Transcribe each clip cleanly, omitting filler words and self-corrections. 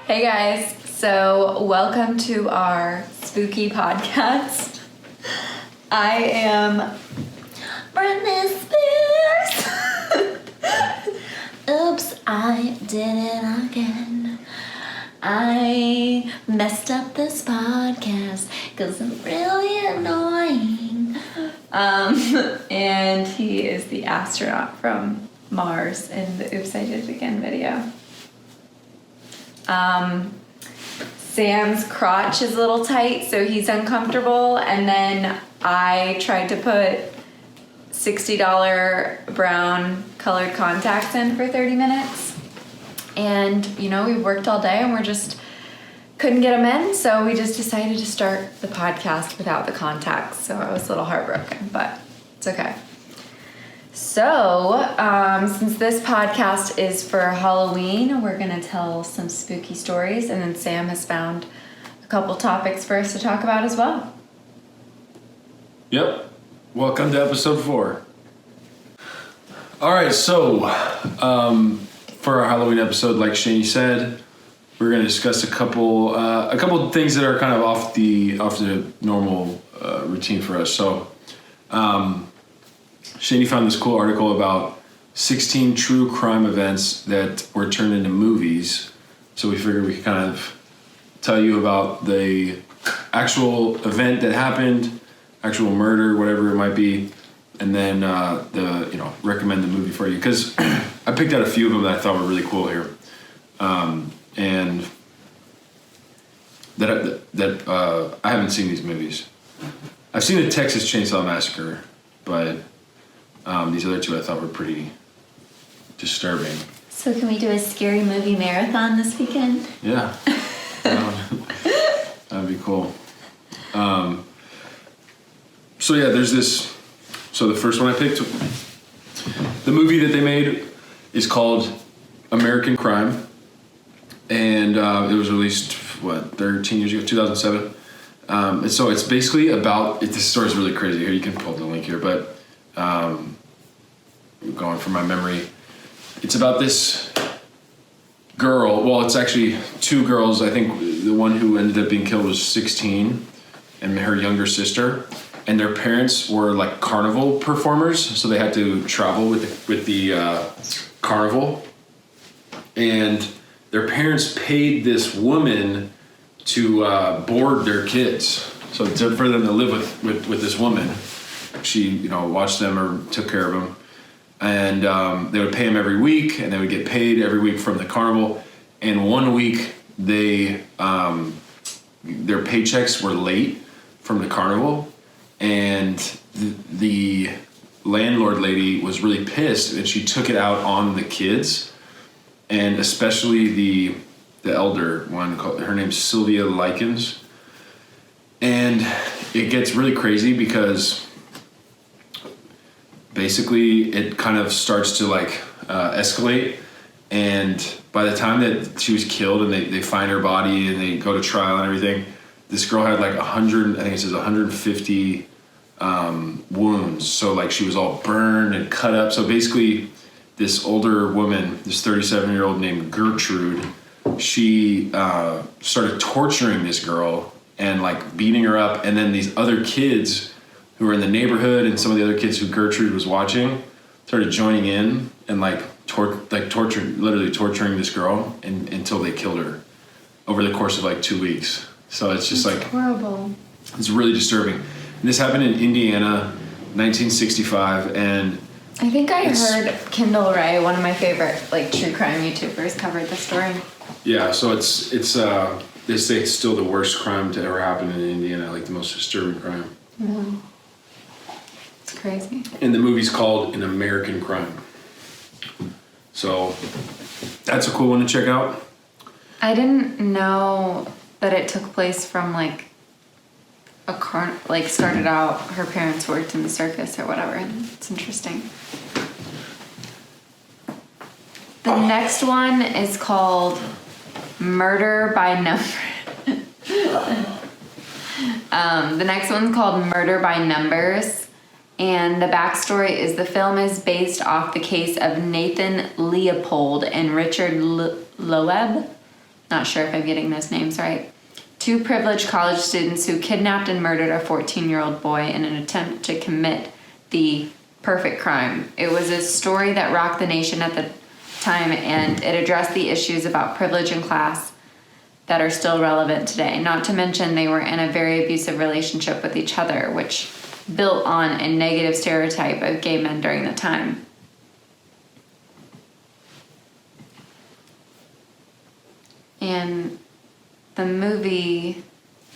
Hey guys, so welcome to our spooky podcast. I am Britney Spears. Oops, I did it again. I messed up this podcast because I'm really annoying. And he is the astronaut from Mars in the Oops, I Did It Again video. Sam's crotch is a little tight, so he's uncomfortable, and then I tried to put $60 brown colored contacts in for 30 minutes, and we worked all day and we're just couldn't get them in, so we just decided to start the podcast without the contacts. So I was a little heartbroken, but it's okay. So, since this podcast is for Halloween, we're going to tell some spooky stories, and then Sam has found a couple topics for us to talk about as well. Yep. Welcome to episode 4. All right, so for our Halloween episode, like Shani said, we're going to discuss a couple things that are kind of off the normal routine for us. So, Shani found this cool article about 16 true crime events that were turned into movies. So we figured we could kind of tell you about the actual event that happened, actual murder, whatever it might be, and then recommend the movie for you. Because I picked out a few of them that I thought were really cool here, and that I haven't seen these movies. I've seen the Texas Chainsaw Massacre, but these other two I thought were pretty disturbing. So can we do a scary movie marathon this weekend? Yeah. That'd be cool. There's this. So the first one I picked, the movie that they made is called American Crime. And it was released, 13 years ago, 2007. And so it's basically about, this story is really crazy. Here, you can pull the link here, but going from my memory, it's about this girl. Well, it's actually two girls. I think the one who ended up being killed was 16, and her younger sister. And their parents were like carnival performers, so they had to travel with the carnival. And their parents paid this woman to board their kids, so for them to live with this woman. She, watched them or took care of them. And they would pay them every week, and they would get paid every week from the carnival. And one week, their paychecks were late from the carnival, and the landlord lady was really pissed, and she took it out on the kids, and especially the elder one. Her name's Sylvia Likens. And it gets really crazy because basically it kind of starts to escalate, and by the time that she was killed and they find her body and they go to trial and everything, this girl had 150 wounds. So she was all burned and cut up. So basically this older woman, this 37-year-old named Gertrude, she started torturing this girl and beating her up, and then these other kids who were in the neighborhood and some of the other kids who Gertrude was watching started joining in and literally torturing this girl until they killed her over the course of 2 weeks. So it's just horrible. It's really disturbing. And this happened in Indiana, 1965, and I think I heard Kendall Ray, one of my favorite true crime YouTubers, covered the story. Yeah, so it's they say it's still the worst crime to ever happen in Indiana, the most disturbing crime. Really? It's crazy. And the movie's called An American Crime. So that's a cool one to check out. I didn't know that it took place from started out, her parents worked in the circus or whatever. It's interesting. The next one is called Murder by Number. The next one's called Murder by Numbers, and the backstory is the film is based off the case of Nathan Leopold and Richard Loeb. not sure if I'm getting those names right. Two privileged college students who kidnapped and murdered a 14-year-old boy in an attempt to commit the perfect crime. It was a story that rocked the nation at the time, and it addressed the issues about privilege and class that are still relevant today. Not to mention they were in a very abusive relationship with each other, which built on a negative stereotype of gay men during the time. And the movie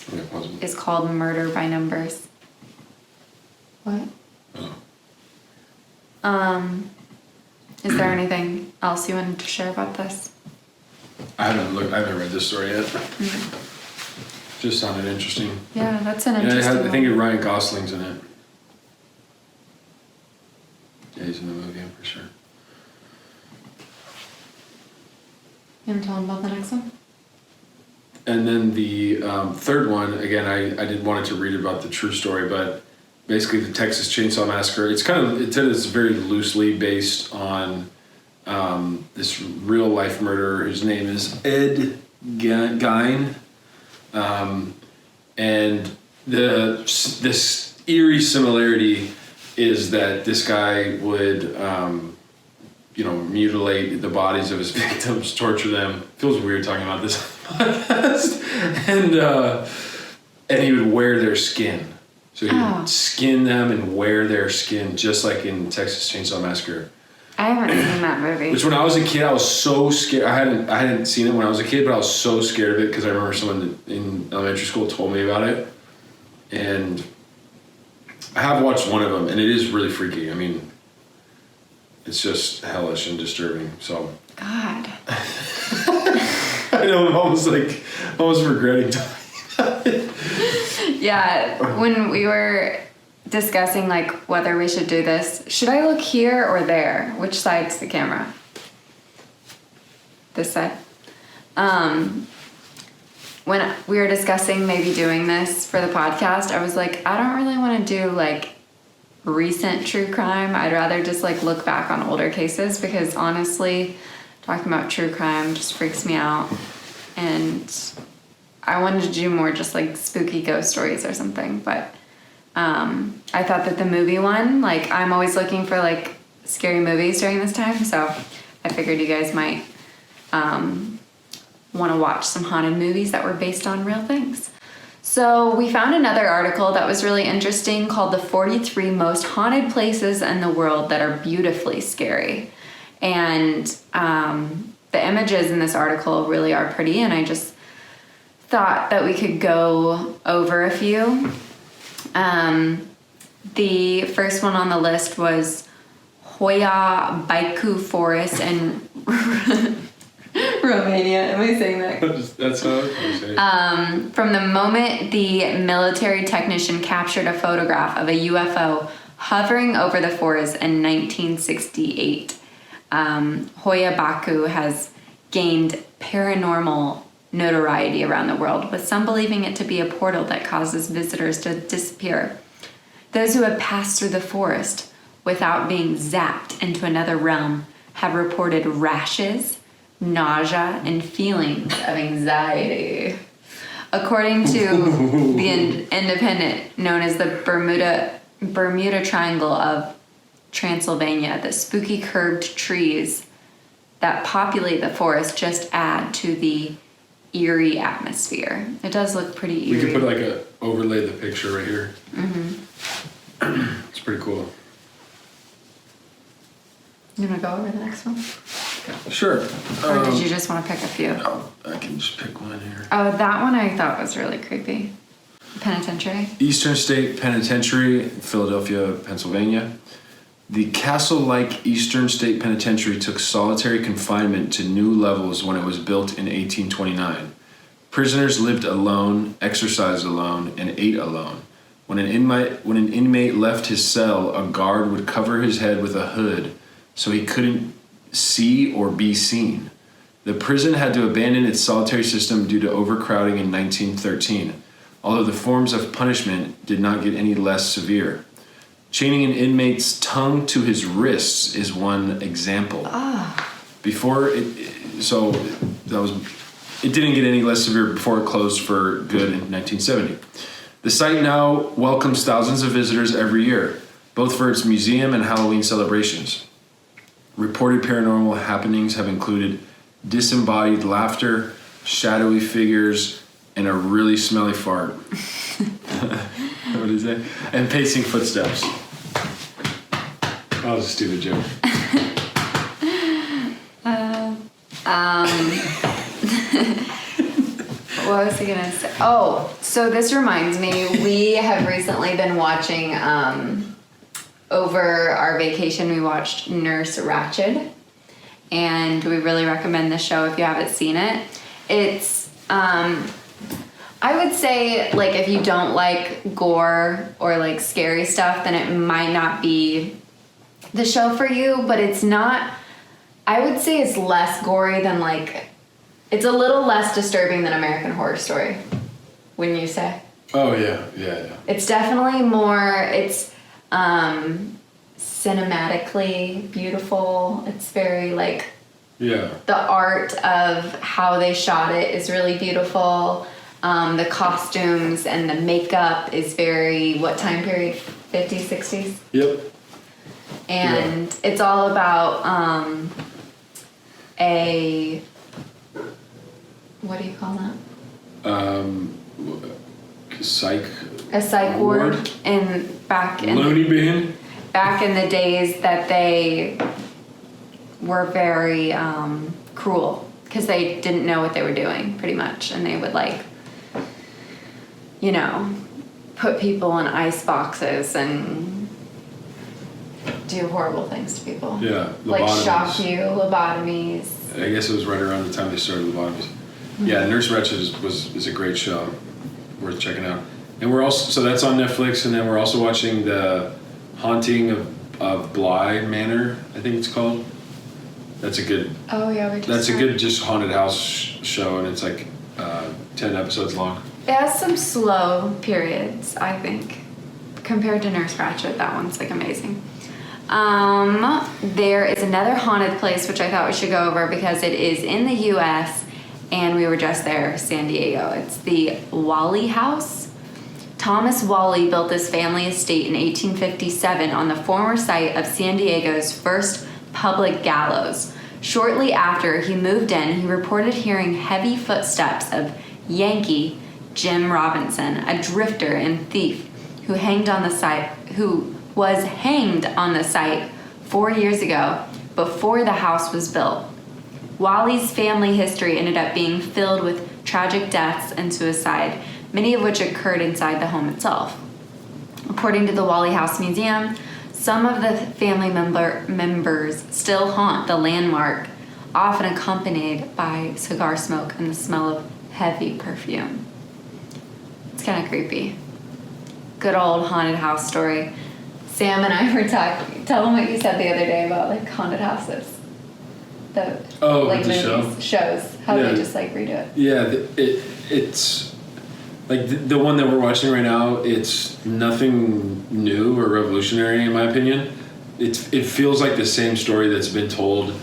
Okay, pause it. is called Murder by Numbers. What? Oh. Is there anything else you wanted to share about this? I haven't read this story yet. Just sounded interesting. Yeah, that's an Yeah, interesting I think one. Ryan Gosling's in it. Yeah, he's in the movie, I'm for sure. You want to tell them about the next one? And then the third one, again, I did wanted to read about the true story, but basically the Texas Chainsaw Massacre. It's very loosely based on this real life murderer. His name is Ed Gein, and this eerie similarity is that this guy would mutilate the bodies of his victims, torture them. Feels weird talking about this podcast, and he would wear their skin. So he would skin them and wear their skin, just like in Texas Chainsaw Massacre. I haven't seen that movie. Which when I was a kid, I was so scared. I hadn't seen it when I was a kid, but I was so scared of it because I remember someone in elementary school told me about it. And I have watched one of them, and it is really freaky. I mean, it's just hellish and disturbing. So God. I know I'm almost regretting talking about it. Yeah, when we were discussing like whether we should do this, should I look here or there? Which side's the camera? This side. When we were discussing maybe doing this for the podcast, I was like, I don't really want to do like recent true crime. I'd rather just like look back on older cases, because honestly, talking about true crime just freaks me out. And I wanted to do more just like spooky ghost stories or something, but I thought that the movie one, like I'm always looking for like scary movies during this time, so I figured you guys might want to watch some haunted movies that were based on real things. So we found another article that was really interesting called the 43 most haunted places in the world that are beautifully scary. And the images in this article really are pretty, and I just thought that we could go over a few. The first one on the list was Hoia Baiku Forest in Romania. Am I saying that? That's how I say it. From the moment the military technician captured a photograph of a UFO hovering over the forest in 1968, Hoia Baku has gained paranormal notoriety around the world, with some believing it to be a portal that causes visitors to disappear. Those who have passed through the forest without being zapped into another realm have reported rashes, nausea, and feelings of anxiety. According to the Independent, known as the Bermuda Triangle of Transylvania, the spooky curved trees that populate the forest just add to the eerie atmosphere. It does look pretty eerie. We could put overlay the picture right here. Mm-hmm. It's pretty cool. You want to go over the next one? Sure. Or did you just want to pick a few? No, I can just pick one here. Oh, that one I thought was really creepy. Penitentiary. Eastern State Penitentiary, Philadelphia, Pennsylvania. The castle-like Eastern State Penitentiary took solitary confinement to new levels when it was built in 1829. Prisoners lived alone, exercised alone, and ate alone. When an inmate left his cell, a guard would cover his head with a hood so he couldn't see or be seen. The prison had to abandon its solitary system due to overcrowding in 1913, although the forms of punishment did not get any less severe. Chaining an inmate's tongue to his wrists is one example. So that was it didn't get any less severe before it closed for good in 1970. The site now welcomes thousands of visitors every year, both for its museum and Halloween celebrations. Reported paranormal happenings have included disembodied laughter, shadowy figures, and a really smelly fart. What is that? And pacing footsteps. That was a stupid joke. What was I gonna say? Oh, so this reminds me, we have recently been watching, over our vacation, we watched Nurse Ratched, and we really recommend the show if you haven't seen it. It's, I would say, like, if you don't like gore or like scary stuff, then it might not be the show for you, but it's not, I would say it's less gory than, like, it's a little less disturbing than American Horror Story, wouldn't you say? Oh, yeah. It's definitely more, it's cinematically beautiful. It's very, like, Yeah. the art of how they shot it is really beautiful. The costumes and the makeup is very, what time period? 50s, 60s? Yep. And it's all about a, what do you call that? Psych. A psych ward Ward? back in Looney Bin. back in the days that they were very cruel because they didn't know what they were doing, pretty much, and they would, like, you know, put people in ice boxes and do horrible things to people. Yeah. Like lobotomies. shock you, lobotomies. I guess it was right around the time they started lobotomies. Yeah, Nurse Ratched is a great show, worth checking out. And we're also, so that's on Netflix, and then we're also watching The Haunting of Bly Manor, I think it's called. That's a good. Oh yeah, we just. That's a good just haunted house show, and it's like 10 episodes long. It has some slow periods, I think, compared to Nurse Ratched. That one's, like, amazing. There is another haunted place which I thought we should go over because it is in the U.S. and we were just there, San Diego. It's the Wally House. Thomas Wally built this family estate in 1857 on the former site of San Diego's first public gallows. Shortly after he moved in, he reported hearing heavy footsteps of Yankee Jim Robinson, a drifter and thief who was hanged on the site 4 years ago before the house was built. Wally's family history ended up being filled with tragic deaths and suicide, many of which occurred inside the home itself. According to the Wally House Museum, some of the family members still haunt the landmark, often accompanied by cigar smoke and the smell of heavy perfume. It's kind of creepy. Good old haunted house story. Sam and I were talking. Tell them what you said the other day about, like, haunted houses. Like, the movies, shows. How Yeah. they just, like, redo it. Yeah, it's like the one that we're watching right now. It's nothing new or revolutionary, in my opinion. It feels like the same story that's been told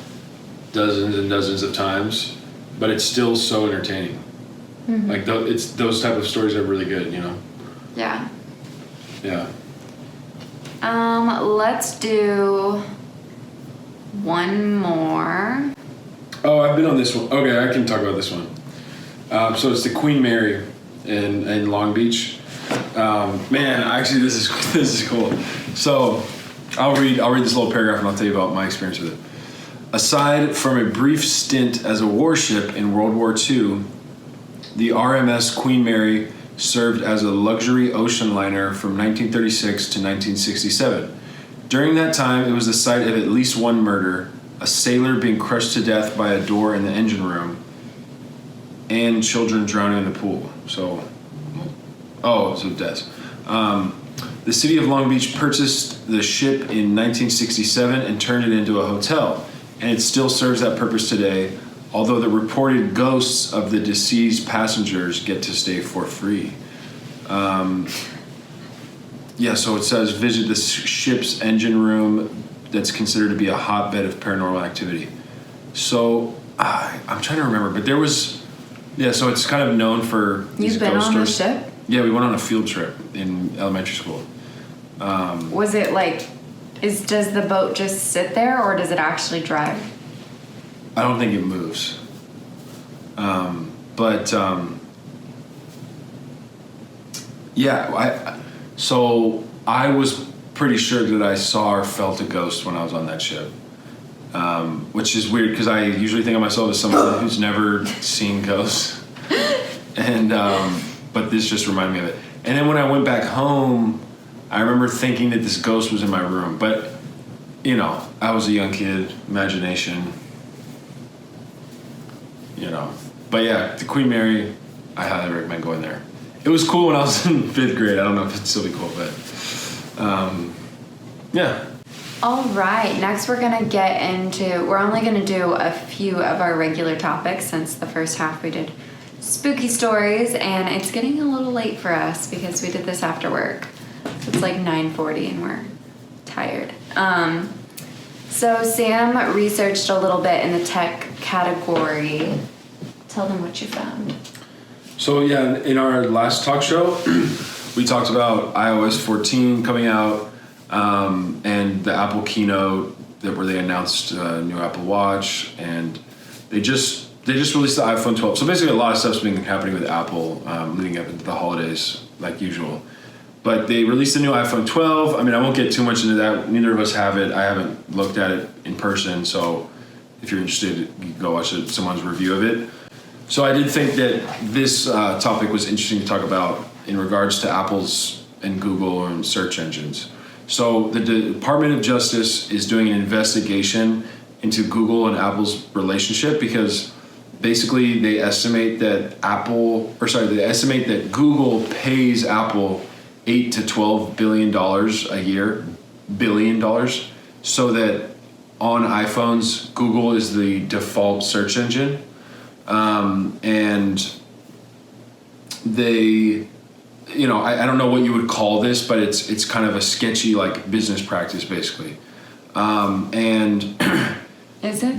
dozens and dozens of times, but it's still so entertaining. Mm-hmm. Like it's those type of stories are really good, you know. Yeah. Yeah. Let's do one more. Oh, I've been on this one. Okay, I can talk about this one. So it's the Queen Mary in Long Beach. Man, actually, this is cool. So I'll read this little paragraph and I'll tell you about my experience with it. Aside from a brief stint as a warship in World War II, the RMS Queen Mary served as a luxury ocean liner from 1936 to 1967. During that time, it was the site of at least one murder, a sailor being crushed to death by a door in the engine room, and children drowning in the pool. So deaths. The city of Long Beach purchased the ship in 1967 and turned it into a hotel, and it still serves that purpose today, although the reported ghosts of the deceased passengers get to stay for free. So it says, visit the ship's engine room that's considered to be a hotbed of paranormal activity. So I'm trying to remember, but there was Yeah, so it's kind of known for these You've been ghost on the stories. ship? Yeah, we went on a field trip in elementary school. Was it like, does the boat just sit there or does it actually drive? I don't think it moves. Yeah, so I was pretty sure that I saw or felt a ghost when I was on that ship. Which is weird because I usually think of myself as someone who's never seen ghosts. And but this just reminded me of it. And then when I went back home, I remember thinking that this ghost was in my room. But, you know, I was a young kid, imagination, you know. But yeah, the Queen Mary, I highly recommend going there. It was cool when I was in 5th grade. I don't know if it'd still be cool, but yeah. All right, next we're gonna get into, we're only gonna do a few of our regular topics since the first half we did spooky stories, and it's getting a little late for us because we did this after work. So it's like 9:40 and we're tired. So Sam researched a little bit in the tech category. Tell them what you found. So yeah, in our last talk show, we talked about iOS 14 coming out, and the Apple keynote where they announced a new Apple Watch, and they just released the iPhone 12. So basically, a lot of stuff's been happening with Apple leading up into the holidays, like usual. But they released a new iPhone 12. I mean, I won't get too much into that. Neither of us have it. I haven't looked at it in person, so if you're interested, you can go watch someone's review of it. So I did think that this topic was interesting to talk about in regards to Apple's and Google and search engines. So the Department of Justice is doing an investigation into Google and Apple's relationship because basically they estimate that Google pays Apple $8 to $12 billion a year, $billion, so that on iPhones, Google is the default search engine. And they, you know, I don't know what you would call this, but it's kind of a sketchy like business practice basically. And Is it?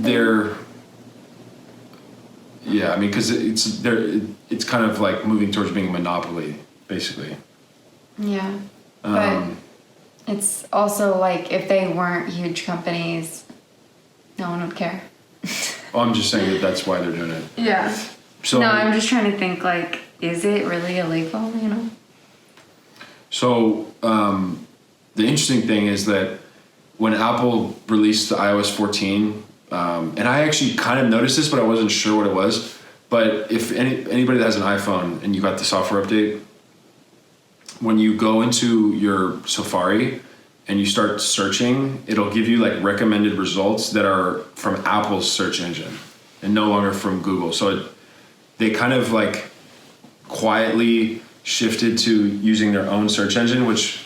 Yeah, I mean, because it's kind of like moving towards being a monopoly basically. Yeah, but it's also like if they weren't huge companies, no one would care. I'm just saying that that's why they're doing it. Yeah. So, no, I'm just trying to think like, is it really illegal, you know? So the interesting thing is that when Apple released the iOS 14, and I actually kind of noticed this, but I wasn't sure what it was. But if anybody that has an iPhone and you got the software update, when you go into your Safari and you start searching, it'll give you like recommended results that are from Apple's search engine and no longer from Google. So they kind of like quietly shifted to using their own search engine, which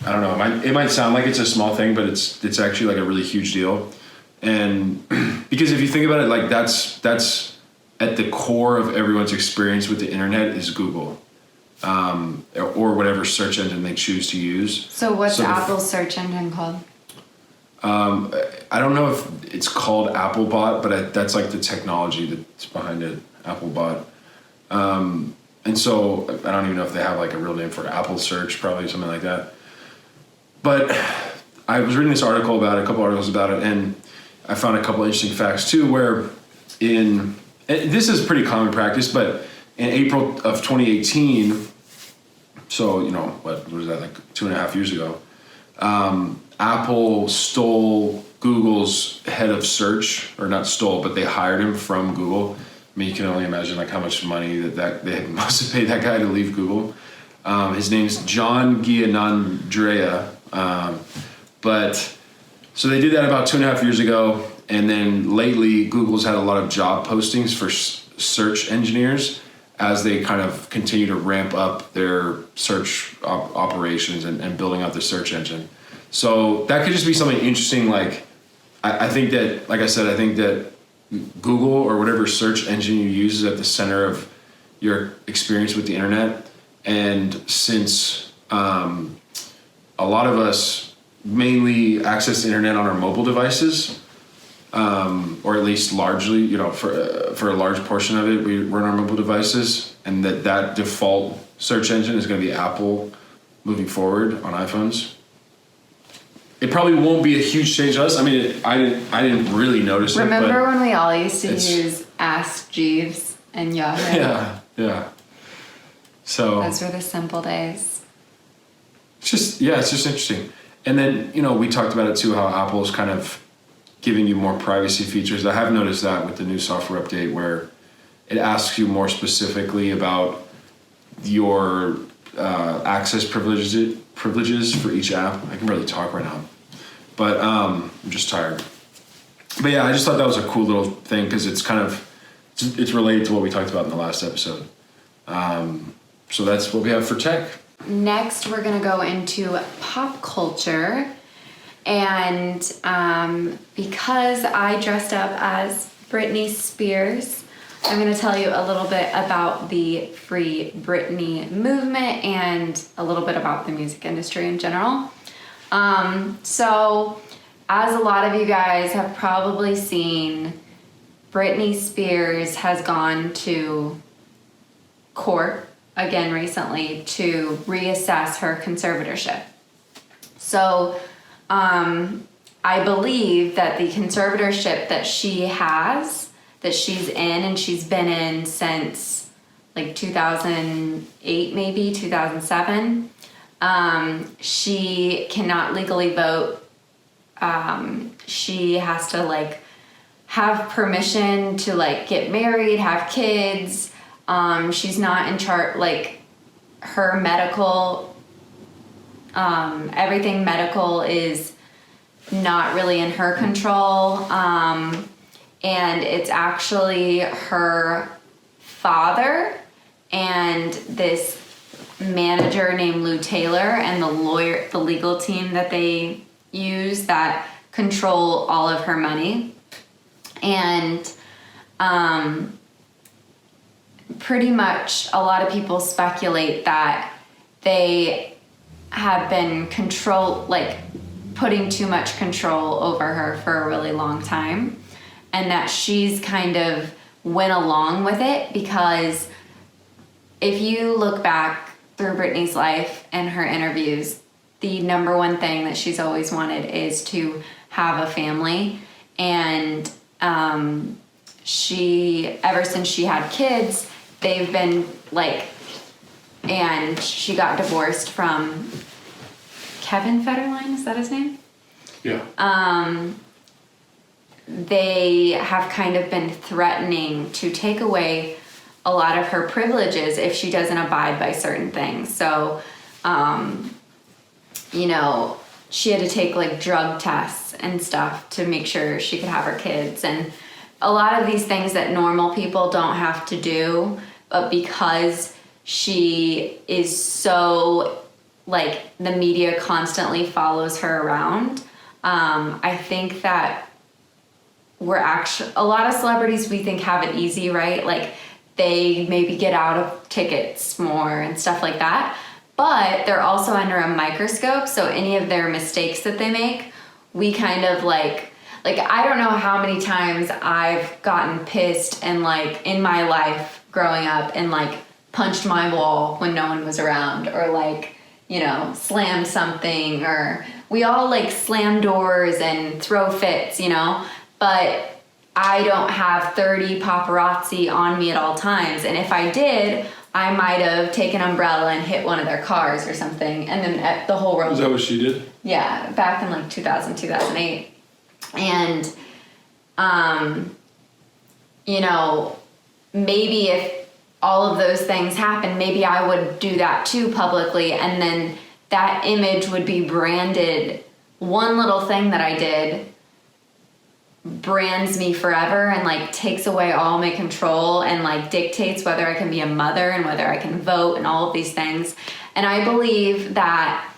I don't know, it might sound like it's a small thing, but it's actually like a really huge deal. And because if you think about it, like that's at the core of everyone's experience with the internet is Google. Or whatever search engine they choose to use. So what's Apple's search engine called? I don't know if it's called Applebot, but that's like the technology that's behind it, Applebot. And so I don't even know if they have like a real name for Apple Search, probably something like that. But I was reading this article about it, a couple articles about it, and I found a couple interesting facts too, where this is pretty common practice, but in April of 2018, so, you know, what was that, like 2.5 years ago, Apple stole Google's head of search, or not stole, but they hired him from Google. I mean, you can only imagine like how much money that they must have paid that guy to leave Google. His name's John Giannandrea. But so they did that about 2.5 years ago, and then lately Google's had a lot of job postings for search engineers as they kind of continue to ramp up their search operations and building out their search engine. So that could just be something interesting. Like, I think that, like I said, I think that Google or whatever search engine you use is at the center of your experience with the internet. And since a lot of us mainly access the internet on our mobile devices, or at least largely, for a large portion of it, we're on our mobile devices, and that default search engine is going to be Apple moving forward on iPhones. It probably won't be a huge change to us. I mean, I didn't really notice it. Remember when we all used to use Ask Jeeves and Yahoo? Yeah. So those were the simple days. it's just interesting. And then, we talked about it too, how Apple's kind of giving you more privacy features. I have noticed that with the new software update, where it asks you more specifically about your access privileges for each app. I can barely talk right now, but I'm just tired. But yeah, I just thought that was a cool little thing, because it's related to what we talked about in the last episode. So that's what we have for tech. Next, we're going to go into pop culture. And because I dressed up as Britney Spears, I'm going to tell you a little bit about the Free Britney movement and a little bit about the music industry in general. So, as a lot of you guys have probably seen, Britney Spears has gone to court again recently to reassess her conservatorship. So, I believe that the conservatorship that she's in, and she's been in since like 2008, maybe 2007, she cannot legally vote. She has to have permission to get married, have kids. She's not in charge, her medical, everything medical is not really in her control. And it's actually her father and this manager named Lou Taylor and the legal team that they use that control all of her money. And pretty much a lot of people speculate that they have been putting too much control over her for a really long time, and that she's kind of went along with it, because if you look back through Britney's life and her interviews, the number one thing that she's always wanted is to have a family. And ever since she had kids, they've been and she got divorced from Kevin Federline, is that his name? Yeah. They have kind of been threatening to take away a lot of her privileges if she doesn't abide by certain things. So, she had to take drug tests and stuff to make sure she could have her kids. And a lot of these things that normal people don't have to do, but because she is so, the media constantly follows her around, I think that a lot of celebrities we think have it easy, right? They maybe get out of tickets more and stuff like that, but they're also under a microscope. So any of their mistakes that they make, we kind of I don't know how many times I've gotten pissed and in my life growing up and punched my wall when no one was around, or slammed something, or we all slam doors and throw fits, but I don't have 30 paparazzi on me at all times. And if I did, I might have taken an umbrella and hit one of their cars or something. And then the whole world. Is that what she did? Yeah, back in 2000, 2008. And, maybe if all of those things happen, maybe I would do that too publicly. And then that image would be branded. One little thing that I did brands me forever and takes away all my control and dictates whether I can be a mother and whether I can vote and all of these things. And I believe that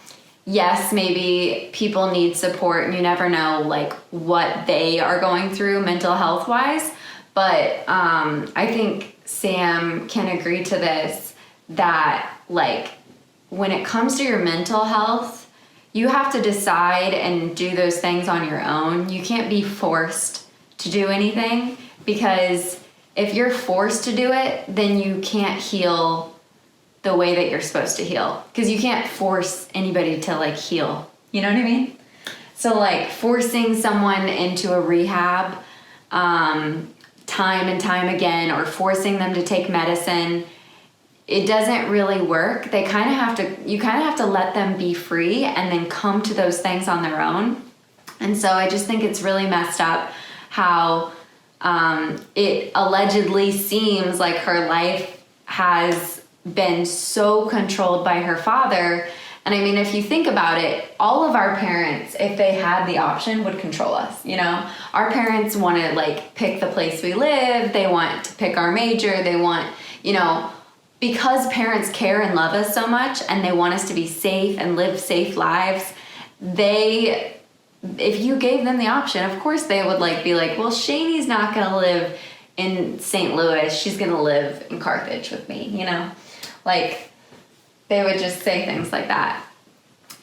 yes, maybe people need support, and you never know what they are going through mental health wise, but I think Sam can agree to this, that when it comes to your mental health, you have to decide and do those things on your own. You can't be forced to do anything, because if you're forced to do it, then you can't heal the way that you're supposed to heal, because you can't force anybody to like heal. You know what I mean? So like forcing someone into a rehab time and time again, or forcing them to take medicine, it doesn't really work. You kind of have to let them be free and then come to those things on their own. And so I just think it's really messed up how it allegedly seems like her life has been so controlled by her father. And I mean, if you think about it, all of our parents, if they had the option, would control us. You know, our parents want to like pick the place we live. They want to pick our major. They want, you know, because parents care and love us so much and they want us to be safe and live safe lives, if you gave them the option, of course they would like be like, well, Shani's not going to live in St. Louis. She's going to live in Carthage with me, you know? Like, they would just say things like that.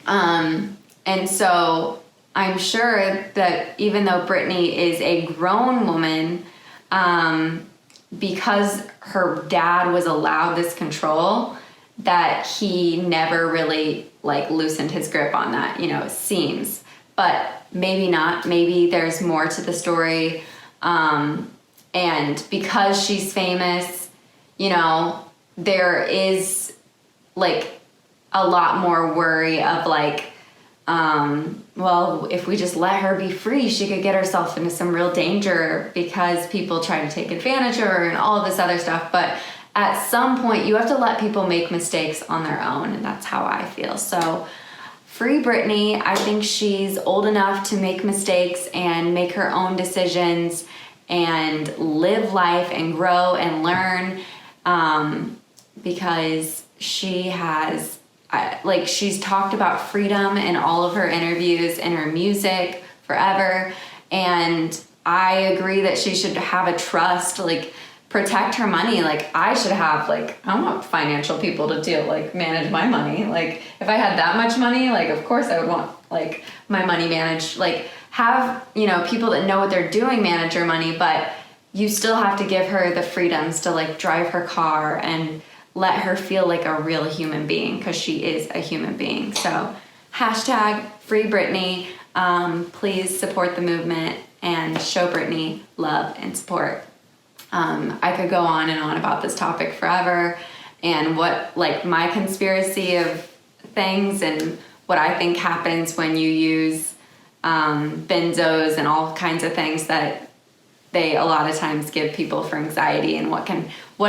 And so I'm sure that even though Brittany is a grown woman, because her dad was allowed this control, that he never really like loosened his grip on that, you know, it seems. But maybe not. Maybe there's more to the story. And because she's famous, you know, there is like a lot more worry of like, well, if we just let her be free, she could get herself into some real danger because people try to take advantage of her and all of this other stuff. But at some point, you have to let people make mistakes on their own, and that's how I feel. So free Brittany. I think she's old enough to make mistakes and make her own decisions and live life and grow and learn, because she has, like, she's talked about freedom in all of her interviews and her music forever. And I agree that she should have a trust, like, protect her money. Like, I should have, like, I want financial people to manage my money. Like, if I had that much money, like, of course I would want, like, my money managed. Like, have, you know, people that know what they're doing manage your money, but you still have to give her the freedoms to, like, drive her car and let her feel like a real human being, because she is a human being. So, hashtag free Brittany. Please support the movement and show Brittany love and support. I could go on and on about this topic forever, and what, like, my conspiracy of things and what I think happens when you use benzos and all kinds of things that they a lot of times give people for anxiety, and what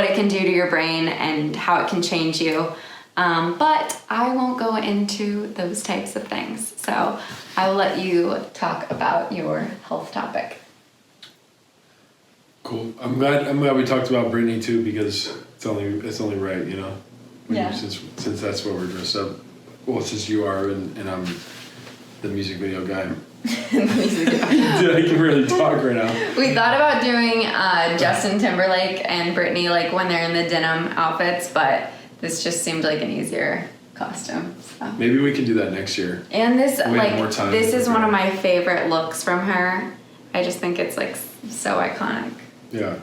it can do to your brain and how it can change you. But I won't go into those types of things. So I will let you talk about your health topic. Cool. I'm glad we talked about Brittany too, because it's only right, you know. Yeah. Since that's what we're dressed up. Well, since you are and I'm the music video guy. Dude, I can really talk right now. We thought about doing Justin Timberlake and Brittany, like, when they're in the denim outfits, but this just seemed like an easier costume. So. Maybe we can do that next year. And this, we have more time. This is one of my favorite looks from her. I just think it's, like, so iconic. Yeah.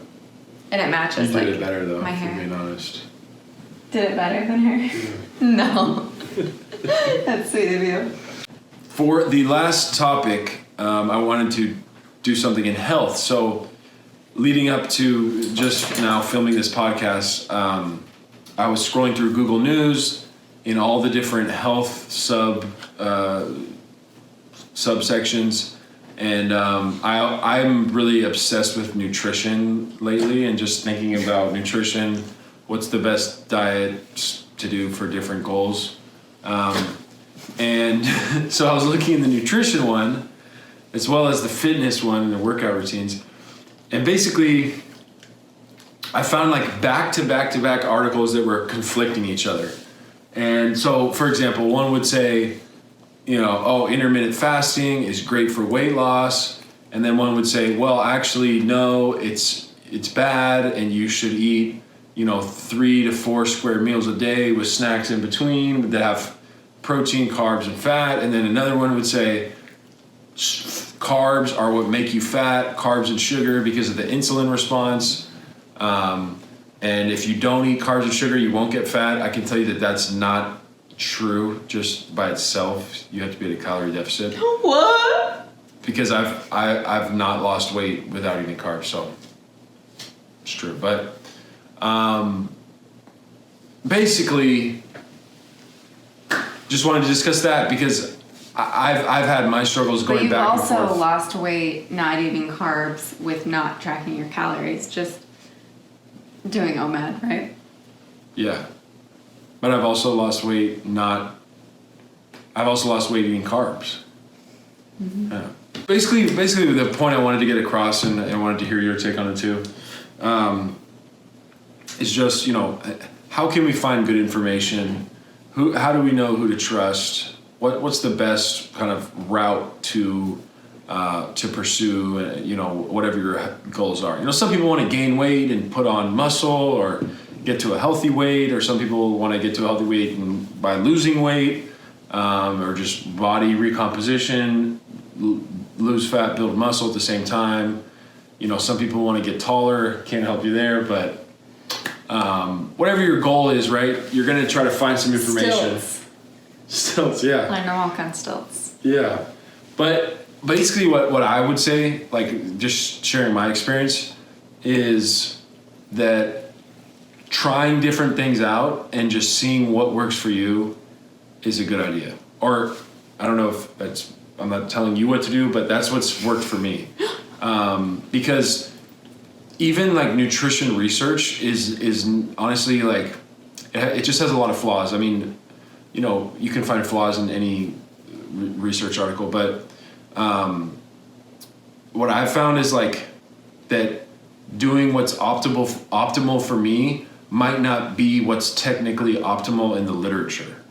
And it matches, you did it better, though, my hair. if I'm being honest. Did it better than her? Yeah. No. That's sweet of you. For the last topic, I wanted to do something in health. So, leading up to just now filming this podcast, I was scrolling through Google News in all the different health subsections, and I'm really obsessed with nutrition lately, and just thinking about nutrition. What's the best diet to do for different goals? And so I was looking in the nutrition one, as well as the fitness one and the workout routines. And basically, I found like back-to-back articles that were conflicting each other. And so, for example, one would say, you know, oh, intermittent fasting is great for weight loss. And then one would say, well, actually, no, it's bad, and you should eat, you know, 3 to 4 square meals a day with snacks in between that have protein, carbs, and fat. And then another one would say carbs are what make you fat, carbs and sugar, because of the insulin response. And if you don't eat carbs and sugar, you won't get fat. I can tell you that that's not true just by itself. You have to be at a calorie deficit. What? Because I've not lost weight without eating carbs, so it's true. But basically, just wanted to discuss that because I've had my struggles But going you've back and also forth. lost weight not eating carbs with not tracking your calories, just doing OMAD, right? Yeah, but I've also lost weight eating carbs. Mm-hmm. Yeah. Basically, the point I wanted to get across, and I wanted to hear your take on it too, is just, you know, how can we find good information? How do we know who to trust? What's the best kind of route to pursue? You know, whatever your goals are. You know, some people want to gain weight and put on muscle, or get to a healthy weight, or some people want to get to a healthy weight by losing weight, or just body recomposition, lose fat, build muscle at the same time. You know, some people want to get taller. Can't help you there, but whatever your goal is, right? You're going to try to find some information. Stilts, yeah. I know all kinds of stilts. Yeah. But basically what I would say, like just sharing my experience, is that trying different things out and just seeing what works for you is a good idea. Or I don't know if I'm not telling you what to do, but that's what's worked for me. Because even like nutrition research is honestly like, it just has a lot of flaws. I mean, you know, you can find flaws in any research article, but what I've found is like that doing what's optimal for me might not be what's technically optimal in the literature.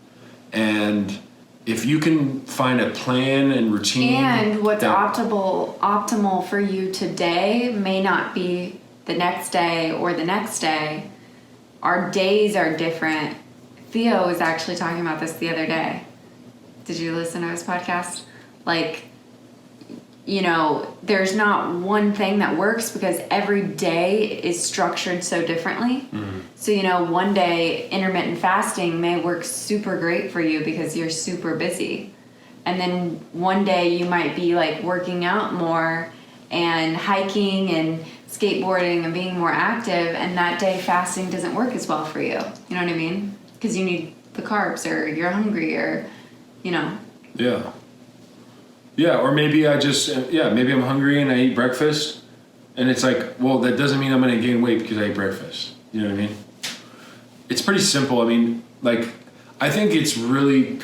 And if you can find a plan and routine, And what's optimal for you today may not be the next day or the next day. Our days are different. Theo was actually talking about this the other day. Did you listen to his podcast? Like, you know, there's not one thing that works because every day is structured so differently. Mm-hmm. So, you know, one day intermittent fasting may work super great for you because you're super busy. And then one day you might be like working out more and hiking and skateboarding and being more active, and that day fasting doesn't work as well for you. You know what I mean? Because you need the carbs, or you're hungry, or, you know. Yeah. Yeah, or maybe maybe I'm hungry and I eat breakfast, and it's like, well, that doesn't mean I'm going to gain weight because I ate breakfast. You know what I mean? It's pretty simple. I mean, like, I think it's really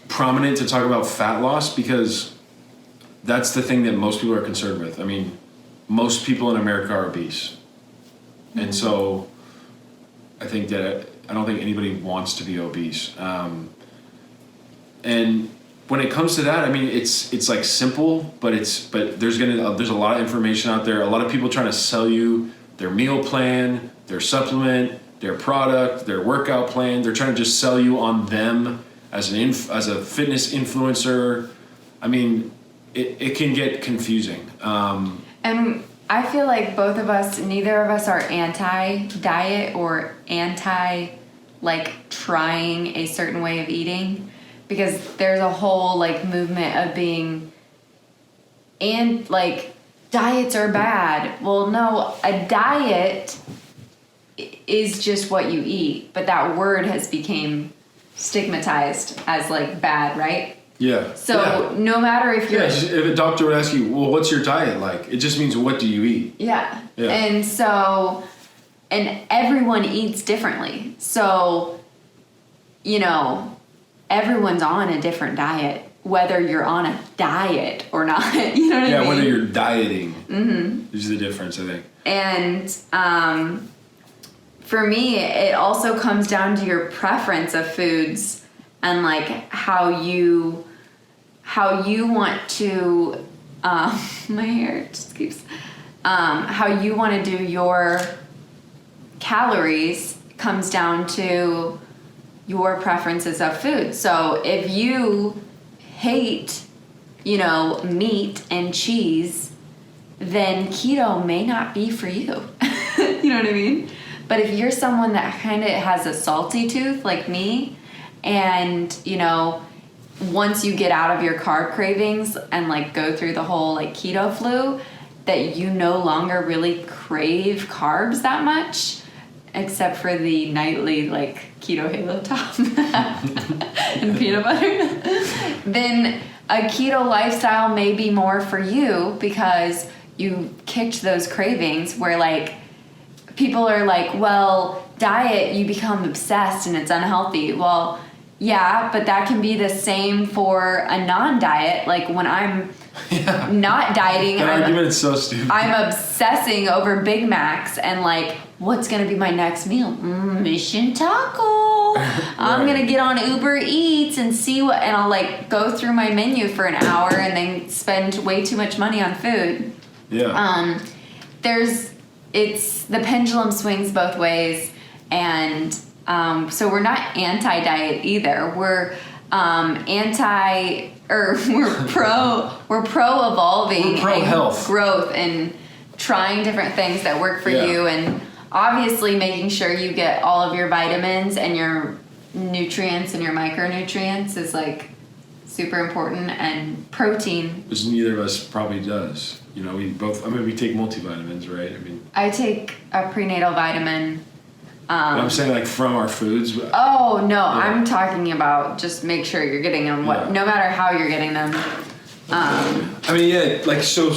prominent to talk about fat loss because that's the thing that most people are concerned with. I mean, most people in America are obese. And so I think that I don't think anybody wants to be obese. And when it comes to that, I mean, it's like simple, but there's a lot of information out there. A lot of people trying to sell you their meal plan, their supplement, their product, their workout plan. They're trying to just sell you on them as a fitness influencer. I mean, it can get confusing. And I feel like both of us, neither of us are anti-diet or like trying a certain way of eating, because there's a whole like movement of being and like diets are bad. Well, no, a diet is just what you eat, but that word has become stigmatized as like bad, right? Yeah. So no matter if you're if a doctor would ask you, well, what's your diet like? It just means, what do you eat? Yeah. Yeah. And so, and everyone eats differently. So, you know, everyone's on a different diet, whether you're on a diet or not. You know what I mean? Yeah, whether you're dieting. Mm-hmm. Is the difference, I think. And for me, it also comes down to your preference of foods and like how you want to, my hair just keeps, how you want to do your calories comes down to your preferences of food. So if you hate meat and cheese, then keto may not be for you. You know what I mean? But if you're someone that kind of has a salty tooth like me, and once you get out of your carb cravings and like go through the whole like keto flu, that you no longer really crave carbs that much, except for the nightly like keto halo top and peanut butter, then a keto lifestyle may be more for you because you kicked those cravings where like people are like, well, diet, you become obsessed and it's unhealthy. Well, yeah, but that can be the same for a non-diet. Like when I'm not dieting, That argument is so stupid. I'm obsessing over Big Macs and like, what's gonna be my next meal? Mission taco. I'm gonna get on Uber Eats and see what, and I'll like go through my menu for an hour and then spend way too much money on food. Yeah. The pendulum swings both ways, and so we're not anti-diet either. We're we're pro evolving, We're pro-health. growth, and trying different things that work for Yeah. you, and obviously making sure you get all of your vitamins and your nutrients and your micronutrients is like super important, and protein. Which neither of us probably does. We both. We take multivitamins, right? I take a prenatal vitamin. But I'm saying like from our foods. Oh no, I'm talking about just make sure you're getting them. No matter how you're getting them. Like so.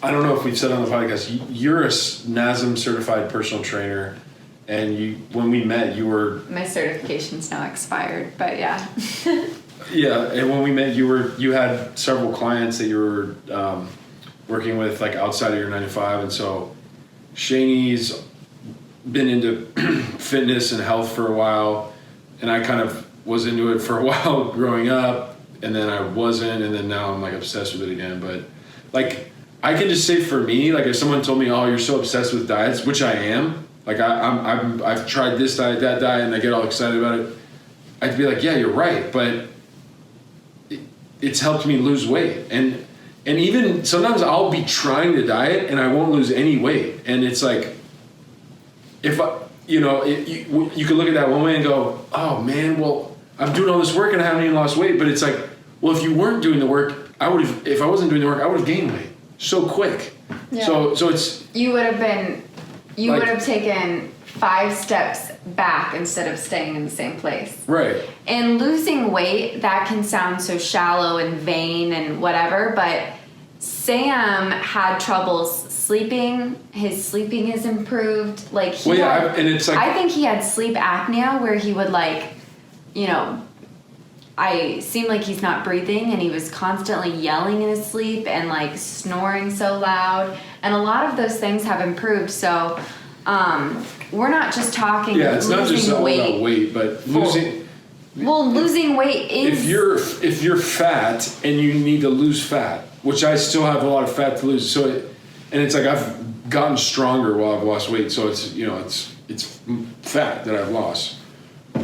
I don't know if we've said on the podcast. You're a NASM certified personal trainer, and when we met, you were. My certification's now expired, but yeah. Yeah, and when we met, you had several clients that you were working with, like outside of your 9 to 5, and so Shani's been into fitness and health for a while, and I kind of was into it for a while growing up, and then I wasn't, and then now I'm like obsessed with it again. But like I can just say for me, like if someone told me, "Oh, you're so obsessed with diets," which I am, like I've tried this diet, that diet, and I get all excited about it, I'd be like, "Yeah, you're right," but it's helped me lose weight, and even sometimes I'll be trying to diet and I won't lose any weight, and it's like if you could look at that one way and go, oh man, well I'm doing all this work and I haven't even lost weight, but it's like, well, if you weren't doing the work, if I wasn't doing the work, I would have gained weight so quick. Yeah. So it's You would have taken 5 steps back instead of staying in the same place. right. And losing weight, that can sound so shallow and vain and whatever, but Sam had troubles sleeping. His sleeping has improved. Like And it's like I think he had sleep apnea where he would I seemed like he's not breathing, and he was constantly yelling in his sleep and like snoring so loud. And a lot of those things have improved. So we're not just talking it's not just all about weight, but losing. Well, losing weight is If you're fat and you need to lose fat, which I still have a lot of fat to lose, and it's like I've gotten stronger while I've lost weight, so it's fat that I've lost,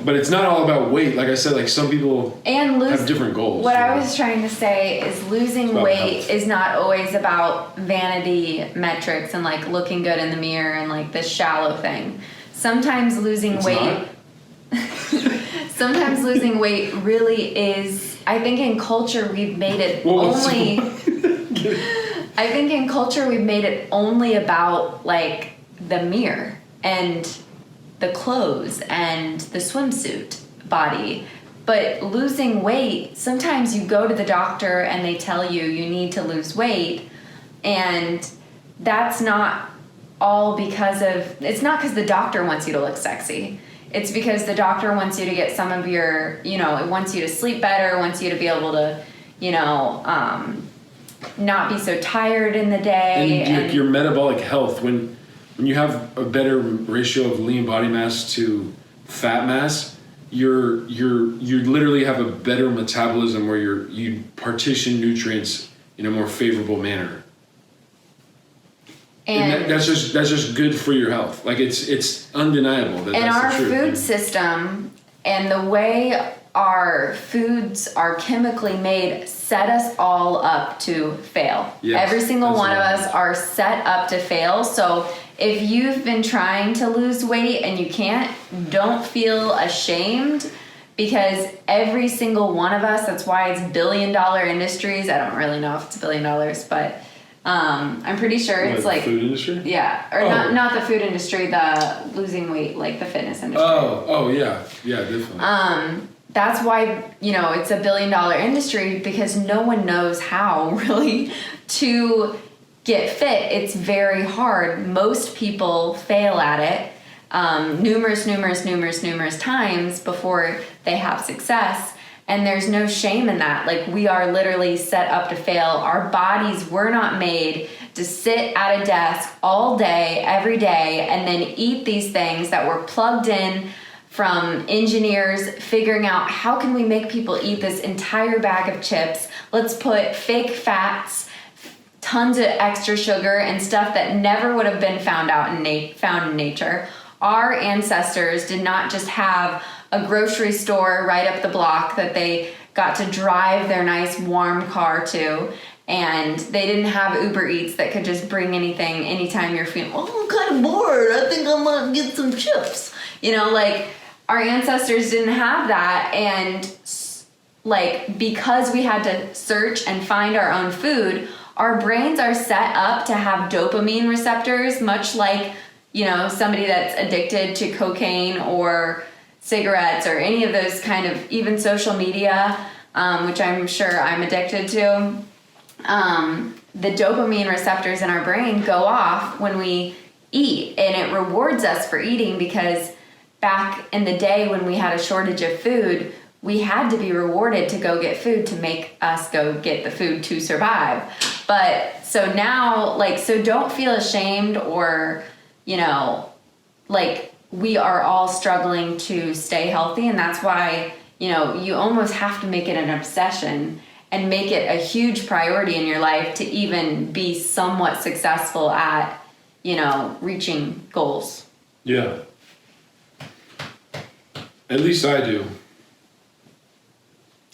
but it's not all about weight. Like I said, like some people have different goals. What I was trying to say is losing weight health. is not always about vanity metrics and like looking good in the mirror and like this shallow thing. Sometimes losing weight. Sometimes losing weight really is. I think in culture we've made it I think in culture we've made it only about like the mirror and the clothes and the swimsuit body. But losing weight, sometimes you go to the doctor and they tell you need to lose weight, and that's not all because of, it's not because the doctor wants you to look sexy. It's because the doctor wants you to get some of your, it wants you to sleep better, wants you to be able to, not be so tired in the day. And your metabolic health, when you have a better ratio of lean body mass to fat mass, you literally have a better metabolism where you partition nutrients in a more favorable manner. And that's just good for your health. Like it's undeniable that and that's our the truth. food system and the way our foods are chemically made set us all up to fail. Yes, Every single that's one of right. us are set up to fail. So if you've been trying to lose weight and you can't, don't feel ashamed, because every single one of us, that's why it's billion-dollar industries. I don't really know if it's $1 billion, but I'm pretty sure it's What, like, food industry? yeah, or Oh. not the food industry, the losing weight, like the fitness industry. Oh yeah, definitely. That's why, it's a $1 billion industry, because no one knows how really to get fit. It's very hard. Most people fail at it numerous times before they have success. And there's no shame in that. Like, we are literally set up to fail. Our bodies were not made to sit at a desk all day, every day, and then eat these things that were plugged in from engineers figuring out, how can we make people eat this entire bag of chips? Let's put fake fats, tons of extra sugar, and stuff that never would have been found in nature. Our ancestors did not just have a grocery store right up the block that they got to drive their nice warm car to, and they didn't have Uber Eats that could just bring anything anytime you're feeling, I'm kind of bored, I think I might get some chips. Our ancestors didn't have that, and because we had to search and find our own food, our brains are set up to have dopamine receptors, much like, somebody that's addicted to cocaine or cigarettes or any of those kind of, even social media, which I'm sure I'm addicted to. The dopamine receptors in our brain go off when we eat, and it rewards us for eating, because back in the day when we had a shortage of food, we had to be rewarded to go get food to make us go get the food to survive. But so now, so don't feel ashamed, or, we are all struggling to stay healthy. And that's why, you almost have to make it an obsession and make it a huge priority in your life to even be somewhat successful at, reaching goals. Yeah. At least I do.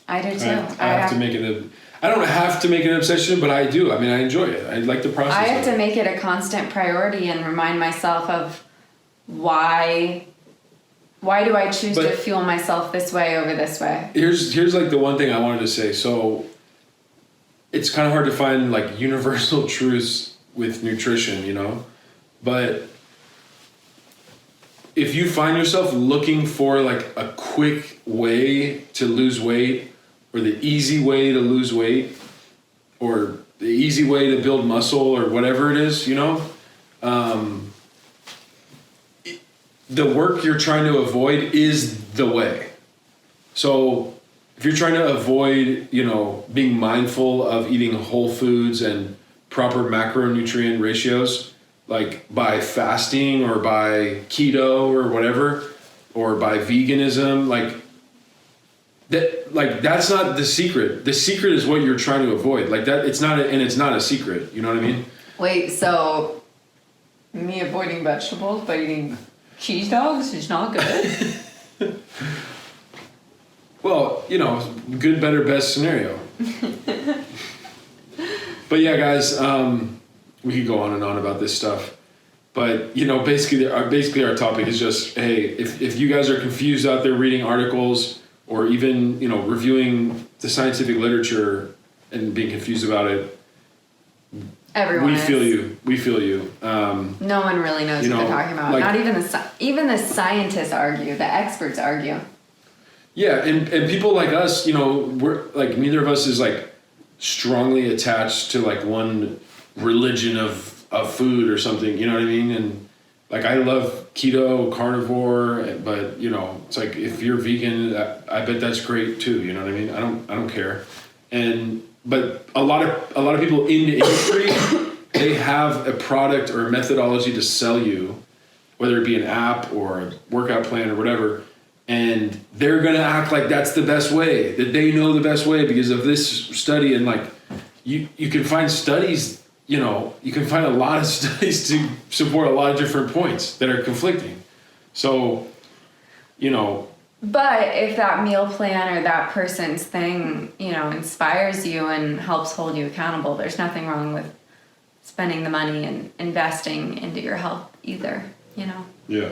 I do too. I have to make it I don't have to make it an obsession, but I do. I mean, I enjoy it. I like the process. I have to make it a constant priority and remind myself of why do I choose to fuel myself this way over this way? Here's the one thing I wanted to say. So it's kind of hard to find universal truths with nutrition, but if you find yourself looking for a quick way to lose weight, or the easy way to lose weight, or the easy way to build muscle, or whatever it is, the work you're trying to avoid is the way. So if you're trying to avoid, being mindful of eating whole foods and proper macronutrient ratios, by fasting or by keto or whatever, or by veganism, that's not the secret. The secret is what you're trying to avoid. It's not a secret. You know what I mean? Wait, so me avoiding vegetables by eating cheese dogs is not good? Well, good, better, best scenario. But yeah, guys, we could go on and on about this stuff. But, basically our topic is just, hey, if you guys are confused out there reading articles, or even, reviewing the scientific literature and being confused about it, Everyone we is. feel you. We feel you. No one really knows what they're talking about. Not even the scientists argue. The experts argue. Yeah, and people like us, we're neither of us is strongly attached to one religion of food or something. You know what I mean? And I love keto, carnivore, but it's if you're vegan, I bet that's great too. You know what I mean? I don't care. But a lot of people in the industry, they have a product or a methodology to sell you, whether it be an app or a workout plan or whatever, and they're gonna act like that's the best way, that they know the best way because of this study. And you can find studies, you can find a lot of studies to support a lot of different points that are conflicting. So, But if that meal plan or that person's thing, inspires you and helps hold you accountable, there's nothing wrong with spending the money and investing into your health either, Yeah.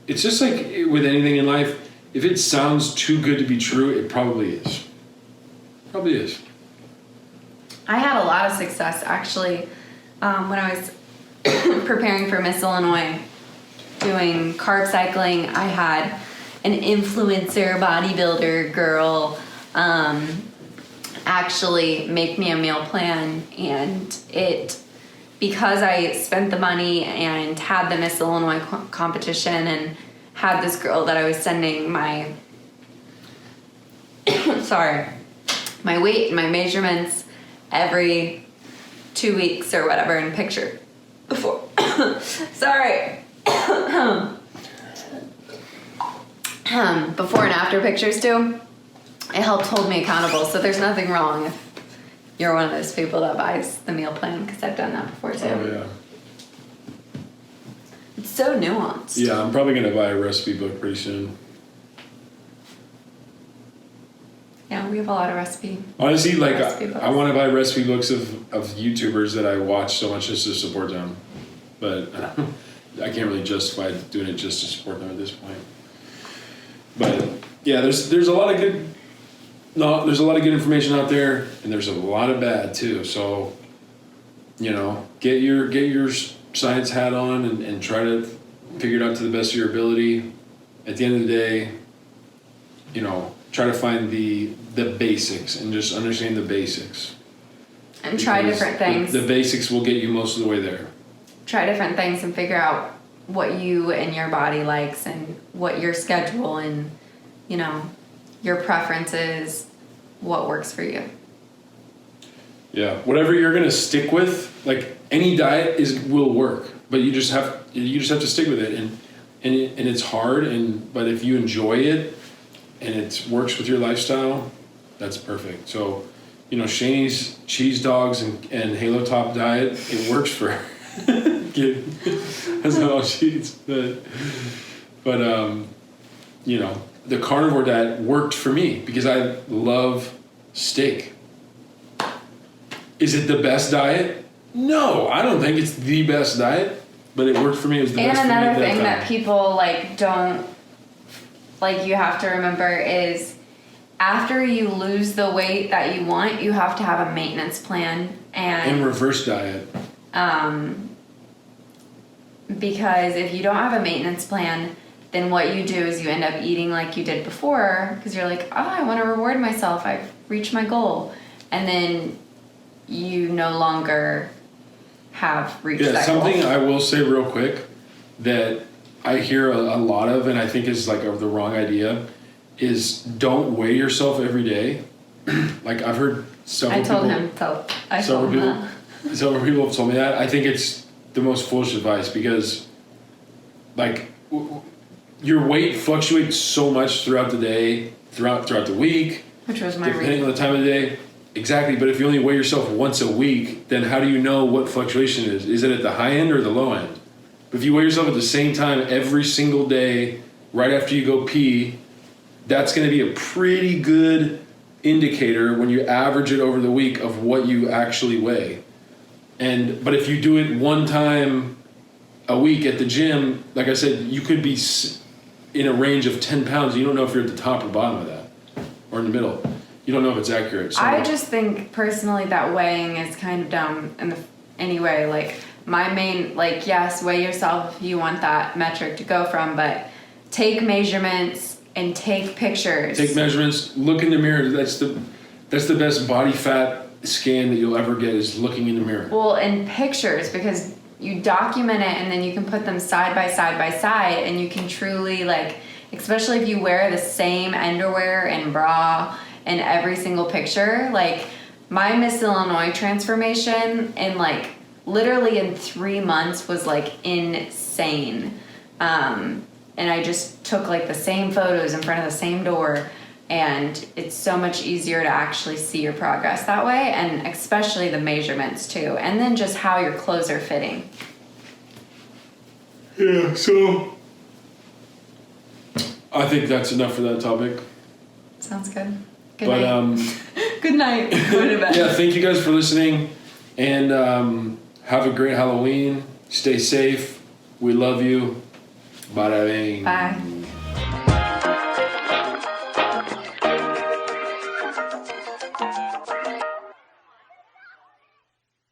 It's just like with anything in life, if it sounds too good to be true, it probably is. Probably is. I had a lot of success actually when I was preparing for Miss Illinois, doing carb cycling. I had an influencer bodybuilder girl actually make me a meal plan, and because I spent the money and had the Miss Illinois competition and had this girl that I was sending my my weight and my measurements every 2 weeks or whatever in picture before before and after pictures too, it helped hold me accountable. So there's nothing wrong if you're one of those people that buys the meal plan, because I've done that before too. Oh, yeah. It's so nuanced. Yeah, I'm probably going to buy a recipe book pretty soon. Yeah, we have a lot of recipe. Honestly, like, Recipe books. I want to buy recipe books of YouTubers that I watch so much just to support them. But I can't really justify doing it just to support them at this point. But yeah, there's a lot of good information out there, and there's a lot of bad too. So, get your science hat on and try to figure it out to the best of your ability. At the end of the day, try to find the basics and just understand the basics. And try Because different things. The basics will get you most of the way there. Try different things and figure out what you and your body likes and what your schedule and, your preferences, what works for you. Yeah, whatever you're gonna stick with, like any diet will work, but you just have to stick with it, and it's hard, but if you enjoy it and it works with your lifestyle, that's perfect. So, Shane's cheese dogs and Halo Top diet, it works for her. That's not all she eats, but the carnivore diet worked for me because I love steak. Is it the best diet? No, I don't think it's the best diet, but it worked for me. It was the best for me. And another at thing that that people don't you have to remember is after you lose the weight that you want, you have to have a maintenance plan and reverse diet. Because if you don't have a maintenance plan, then what you do is you end up eating like you did before, because you're like, I want to reward myself, I've reached my goal, and then you no longer have reached that goal. Something I will say real quick that I hear a lot of, and I think is like the wrong idea, is don't weigh yourself every day. Like I've heard several people have told me that. I think it's the most foolish advice because like your weight fluctuates so much throughout the day, throughout the week, which was my depending on the time of the day. Exactly, but if you only weigh yourself once a week, then how do you know what fluctuation is? Is it at the high end or the low end? But if you weigh yourself at the same time every single day, right after you go pee, that's going to be a pretty good indicator when you average it over the week of what you actually weigh. But if you do it one time a week at the gym, like I said, you could be in a range of 10 pounds. You don't know if you're at the top or bottom of that or in the middle. You don't know if it's accurate. So I just think personally that weighing is kind of dumb anyway. Like my main, yes, weigh yourself if you want that metric to go from, but take measurements and take pictures. Take measurements, look in the mirror. That's the best body fat scan that you'll ever get is looking in the mirror. Well, and pictures, because you document it and then you can put them side by side and you can truly especially if you wear the same underwear and bra in every single picture. Like my Miss Illinois transformation in literally in 3 months was insane. And I just took the same photos in front of the same door, and it's so much easier to actually see your progress that way, and especially the measurements too, and then just how your clothes are fitting. Yeah, so I think that's enough for that topic. Sounds good. Good But night. Good night. Go to bed. yeah, thank you guys for listening, and have a great Halloween. Stay safe. We love you. Bada bing. Bye.